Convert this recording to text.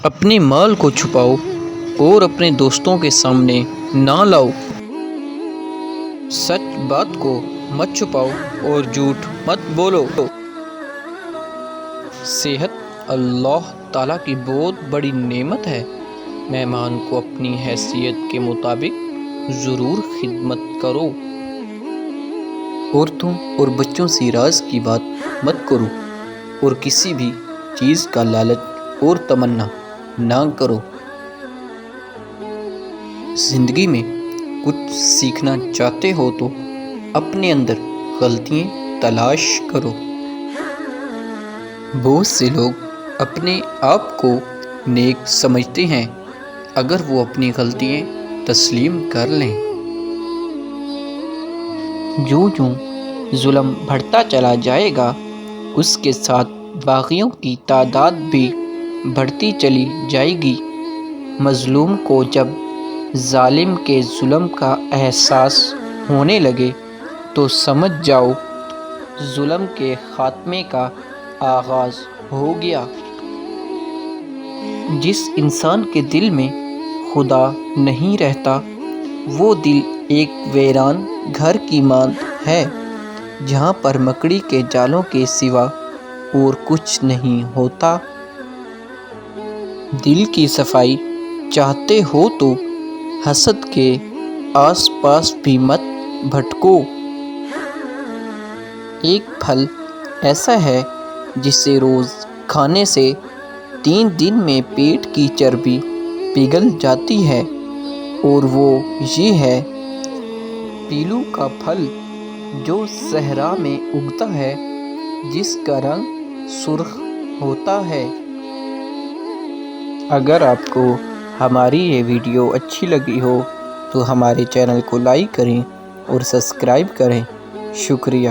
اپنے مال کو چھپاؤ اور اپنے دوستوں کے سامنے نہ لاؤ۔ سچ بات کو مت چھپاؤ اور جھوٹ مت بولو۔ صحت اللہ تعالیٰ کی بہت بڑی نعمت ہے۔ مہمان کو اپنی حیثیت کے مطابق ضرور خدمت کرو۔ عورتوں اور بچوں سے راز کی بات مت کرو اور کسی بھی چیز کا لالچ اور تمنا نہ کرو۔ زندگی میں کچھ سیکھنا چاہتے ہو تو اپنے اندر غلطیاں تلاش کرو۔ بہت سے لوگ اپنے آپ کو نیک سمجھتے ہیں اگر وہ اپنی غلطیاں تسلیم کر لیں۔ جو ظلم بڑھتا چلا جائے گا اس کے ساتھ باغیوں کی تعداد بھی بڑھتی چلی جائے گی۔ مظلوم کو جب ظالم کے ظلم کا احساس ہونے لگے تو سمجھ جاؤ ظلم کے خاتمے کا آغاز ہو گیا۔ جس انسان کے دل میں خدا نہیں رہتا وہ دل ایک ویران گھر کی مانند ہے جہاں پر مکڑی کے جالوں کے سوا اور کچھ نہیں ہوتا۔ دل کی صفائی چاہتے ہو تو حسد کے آس پاس بھی مت بھٹکو۔ ایک پھل ایسا ہے جسے روز کھانے سے 3 دن میں پیٹ کی چربی پگھل جاتی ہے اور وہ یہ ہے پیلو کا پھل جو صحرا میں اگتا ہے جس کا رنگ سرخ ہوتا ہے۔ اگر آپ کو ہماری یہ ویڈیو اچھی لگی ہو تو ہمارے چینل کو لائک کریں اور سبسکرائب کریں۔ شکریہ۔